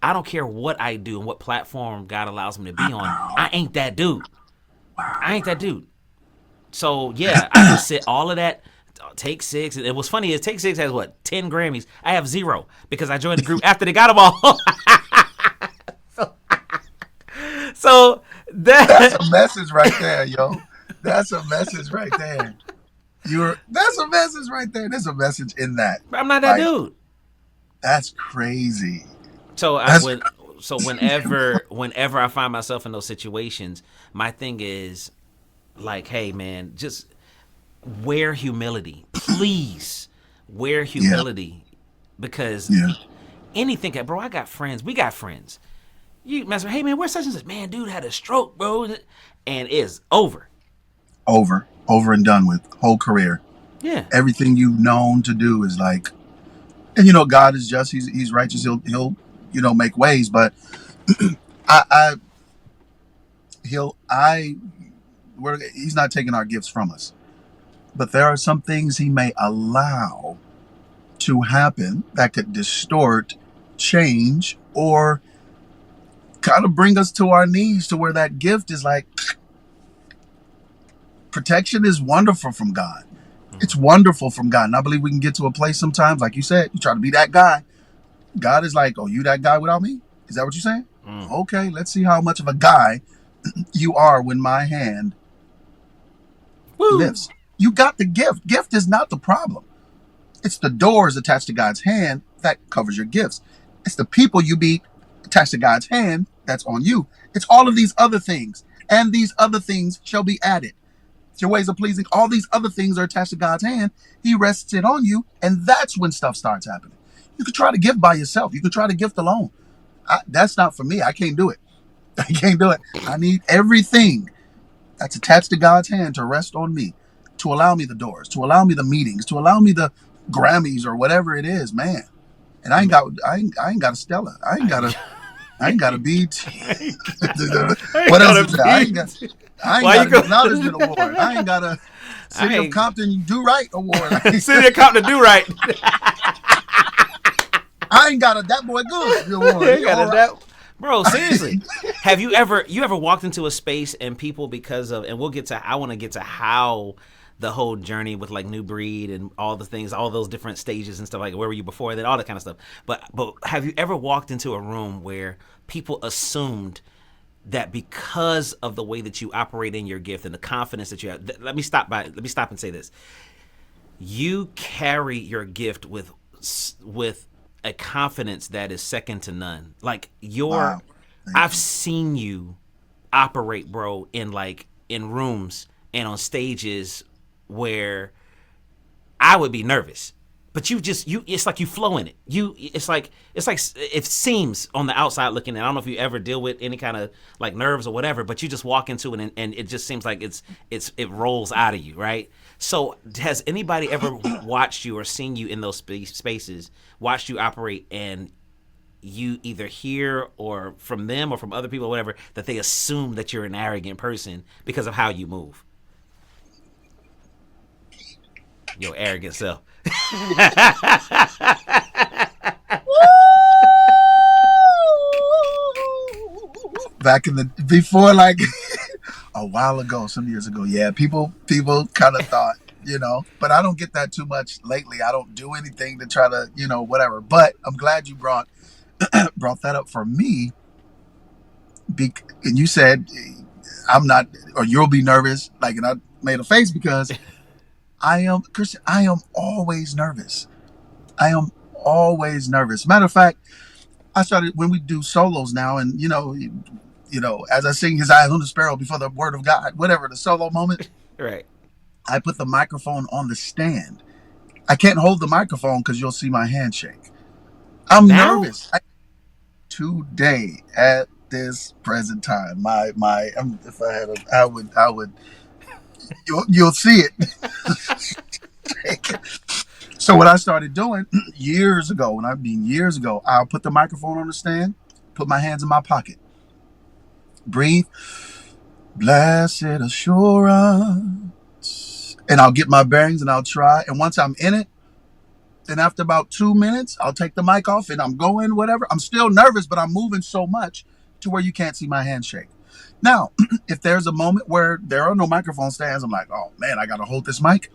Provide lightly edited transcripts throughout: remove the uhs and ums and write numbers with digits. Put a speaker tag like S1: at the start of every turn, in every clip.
S1: I don't care what I do and what platform God allows me to be on. I ain't that dude. I ain't that dude. So yeah, I can sit all of that. Take Six. And what's funny is Take Six has what 10 Grammys. I have zero because I joined the group after they got them all. So
S2: That's
S1: that
S2: a message right there, yo. That's a message right there. That's a message right there. There's a message in that.
S1: I'm not that
S2: Like,
S1: dude.
S2: that's crazy.
S1: So
S2: That's
S1: whenever I find myself in those situations, my thing is like, hey man, just wear humility, please. Wear
S2: yeah,
S1: humility because
S2: yeah.
S1: anything, bro. I got friends. We got friends. You mess with, hey man, where's such and such? Man, dude had a stroke, bro, and it's over.
S2: Over and done with. Whole career.
S1: Yeah.
S2: Everything you've known to do is like, and God is just. He's righteous. He'll make ways, but I he'll I he's not taking our gifts from us. But there are some things he may allow to happen that could distort, change, or kind of bring us to our knees to where that gift is like, protection is wonderful from God. It's wonderful from God. And I believe we can get to a place sometimes, like you said, you try to be that guy. God is like, oh, you that guy without me? Is that what you're saying?
S1: Mm.
S2: Okay, let's see how much of a guy you are when my hand
S1: Woo.
S2: lifts. You got the gift. Gift is not the problem. It's the doors attached to God's hand that covers your gifts. It's the people you be attached to God's hand that's on you. It's all of these other things. And these other things shall be added. It's your ways of pleasing. All these other things are attached to God's hand. He rests it on you. And that's when stuff starts happening. You could try to gift by yourself. You could try to gift alone. That's not for me. I can't do it. I can't do it. I need everything that's attached to God's hand to rest on me, to allow me the doors, to allow me the meetings, to allow me the Grammys or whatever it is, man. And I ain't got a Stella. I ain't got a BET. What else is there? I ain't
S1: Why
S2: got
S1: you
S2: an
S1: go?
S2: acknowledgement award. I ain't got a City of Compton Do Right award.
S1: City of Compton do right.
S2: I ain't got a That Boy Good award. He all right.
S1: Bro, seriously. Have you ever walked into a space and people because of and we'll get to I want to get to how the whole journey with like New Breed and all the things, all those different stages and stuff like where were you before that, all that kind of stuff. But have you ever walked into a room where people assumed that because of the way that you operate in your gift and the confidence that you have, let me stop and say this. You carry your gift with a confidence that is second to none. Like
S2: Wow.
S1: I've seen you operate, bro, in rooms and on stages where I would be nervous. But it's like you flow in it. It's like it seems on the outside looking in. I don't know if you ever deal with any kind of like nerves or whatever, but you just walk into it and it just seems like it rolls out of you, right? So has anybody ever watched you or seen you in those spaces, watched you operate, and you either hear or from them or from other people or whatever that they assume that you're an arrogant person because of how you move? Your arrogant self.
S2: Back in the before, like a while ago, some years ago, yeah, people kind of thought, but I don't get that too much lately. I don't do anything to try to, whatever. But I'm glad you brought that up for me. And you said I'm not, or you'll be nervous, like, and I made a face because Christian, I am always nervous. I am always nervous. Matter of fact, I started when we do solos now, and as I sing "His Eyes on the Sparrow" before the Word of God, whatever the solo moment,
S1: Right.
S2: I put the microphone on the stand. I can't hold the microphone because you'll see my hand shake. I'm
S1: Now?
S2: nervous. Today at this present time, if I had I would. You'll see it. So what I started doing years ago, I'll put the microphone on the stand, put my hands in my pocket, breathe, blessed assurance, and I'll get my bearings and I'll try. And once I'm in it, And after about 2 minutes, I'll take the mic off and I'm going, whatever. I'm still nervous, but I'm moving so much to where you can't see my handshake. Now, if there's a moment where there are no microphone stands, I'm like, oh man, I got to hold this mic.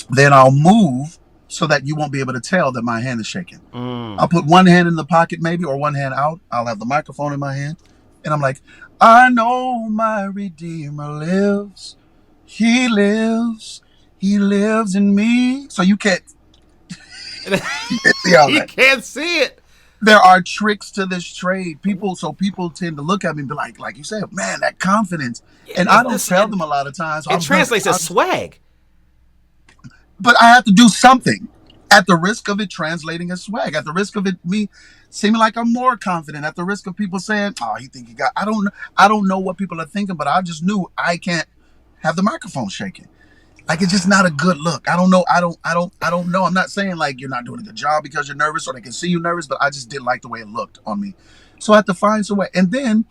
S2: Then I'll move so that you won't be able to tell that my hand is shaking. I'll put one hand in the pocket maybe, or one hand out. I'll have the microphone in my hand. And I'm like, I know my Redeemer lives. He lives. He lives in me. So you can't see all
S1: You
S2: that.
S1: can't see it.
S2: There are tricks to this trade. People tend to look at me and be like you said, man, that confidence. And I don't tell them a lot of times.
S1: It translates as swag.
S2: But I have to do something at the risk of it translating as swag, at the risk of it me seeming like I'm more confident, at the risk of people saying, oh, you think you got, I don't know what people are thinking, but I just knew I can't have the microphone shaking. Like, it's just not a good look. I don't know. I don't know. I'm not saying like you're not doing a good job because you're nervous or they can see you nervous, but I just didn't like the way it looked on me. So I had to find some way. And then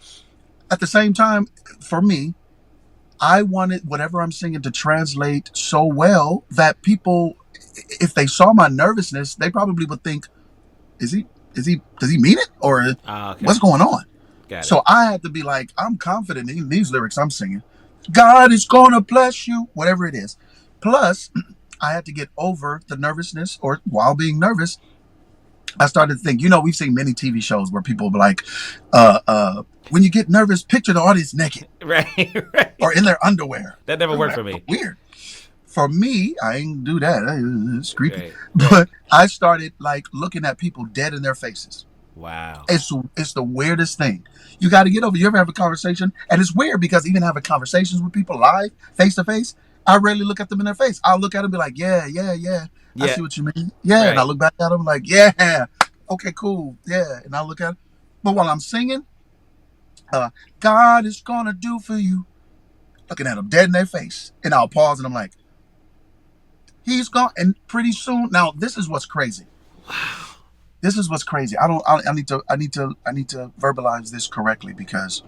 S2: at the same time, for me, I wanted whatever I'm singing to translate so well that people, if they saw my nervousness, they probably would think, does he mean it? Or
S1: Okay.
S2: what's going on?
S1: Got
S2: So
S1: it.
S2: I had to be like, I'm confident in these lyrics I'm singing. God is gonna bless you, whatever it is. Plus, I had to get over the nervousness, or while being nervous, I started to think, we've seen many TV shows where people be like, when you get nervous, picture the audience naked
S1: Right. Right.
S2: or in their underwear.
S1: That never
S2: I'm
S1: worked
S2: like,
S1: for me.
S2: weird. For me, I ain't do that. It's creepy.
S1: Right.
S2: But I started like looking at people dead in their faces.
S1: Wow.
S2: It's the weirdest thing. You got to get over. You ever have a conversation? And it's weird because even having conversations with people live, face to face, I rarely look at them in their face. I'll look at them and be like, yeah. I
S1: Yeah.
S2: see what you mean. Yeah. And I
S1: Right.
S2: look back at them like, yeah. Okay, cool. Yeah. And I look at them. But while I'm singing, God is going to do for you. Looking at them dead in their face. And I'll pause and I'm like, he's gone. And pretty soon, now this is what's crazy. This is what's crazy. I need to verbalize this correctly because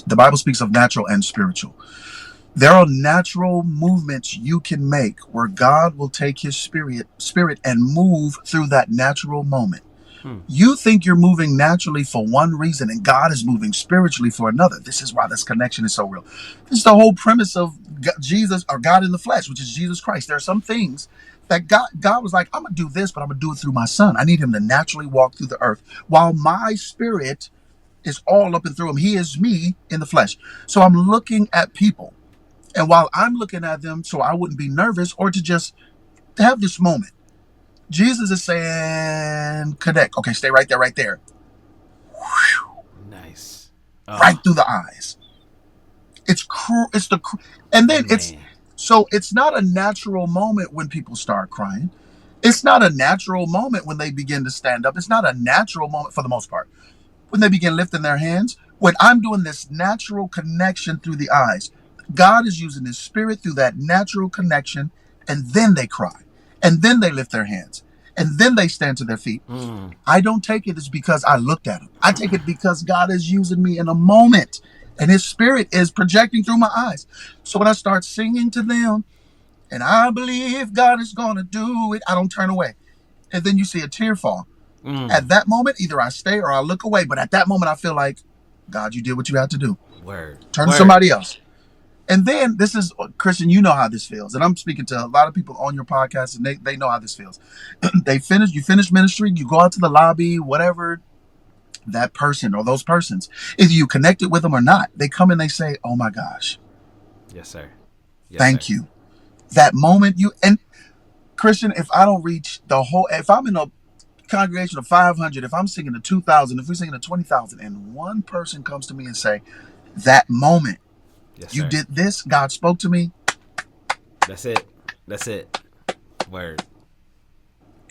S2: the Bible speaks of natural and spiritual. There are natural movements you can make where God will take his spirit and move through that natural moment. You think you're moving naturally for one reason and God is moving spiritually for another. This is why this connection is so real. This is the whole premise of Jesus, or God in the flesh, which is Jesus Christ. There are some things that God was like, I'm going to do this, but I'm going to do it through my son. I need him to naturally walk through the earth while my spirit is all up and through him. He is me in the flesh. So I'm looking at people. And while I'm looking at them, so I wouldn't be nervous or to just have this moment, Jesus is saying, connect. Okay, stay right there.
S1: Nice.
S2: Right through the eyes. It's cruel. And then
S1: Man.
S2: it's not a natural moment when people start crying. It's not a natural moment when they begin to stand up. It's not a natural moment for the most part. When they begin lifting their hands, when I'm doing this natural connection through the eyes, God is using his spirit through that natural connection, and then they cry, and then they lift their hands, and then they stand to their feet. I don't take it as because I looked at him. I take it because God is using me in a moment, and his spirit is projecting through my eyes. So when I start singing to them, and I believe God is going to do it, I don't turn away. And then you see a tear fall. At that moment, either I stay or I look away. But at that moment, I feel like, God, you did what you had to do.
S1: Word.
S2: Turn to somebody else. And then this is, Christian, you know how this feels. And I'm speaking to a lot of people on your podcast, and they know how this feels. You finish ministry, you go out to the lobby, whatever, that person or those persons, either you connected with them or not, they come and they say, oh my gosh.
S1: Yes, sir. Yes,
S2: Thank
S1: sir.
S2: you. That moment and Christian, if I don't reach if I'm in a congregation of 500, if I'm singing to 2,000, if we're singing to 20,000, and one person comes to me and say, that moment,
S1: Yes,
S2: you
S1: sir.
S2: did this, God spoke to me.
S1: That's it. That's it. Word.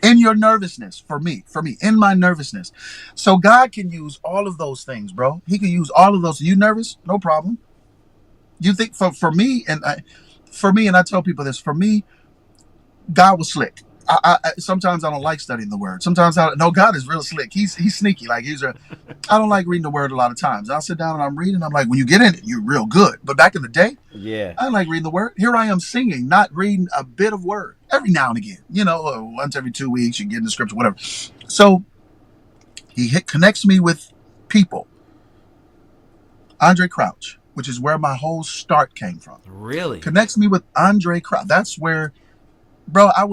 S2: In your nervousness, for me, in my nervousness. So God can use all of those things, bro. He can use all of those. You nervous? No problem. You think for me, and I tell people this, for me, God was slick. I sometimes I don't like studying the word. Sometimes God is real slick. He's sneaky. Like I don't like reading the word a lot of times. I'll sit down and I'm reading. I'm like, when you get in it, you're real good. But back in the day,
S1: Yeah.
S2: I didn't like reading the word. Here I am singing, not reading a bit of word. every now and again, once every 2 weeks, you get in the scripture, whatever. So he connects me with people. Andre Crouch, which is where my whole start came from.
S1: Really?
S2: Connects me with Andre Crouch. That's where, bro, I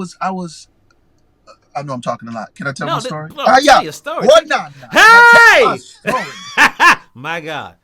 S2: know I'm talking a lot. Can I tell my story?
S1: Tell your story.
S2: What? Nah.
S1: Hey!
S2: That's a story.
S1: My God.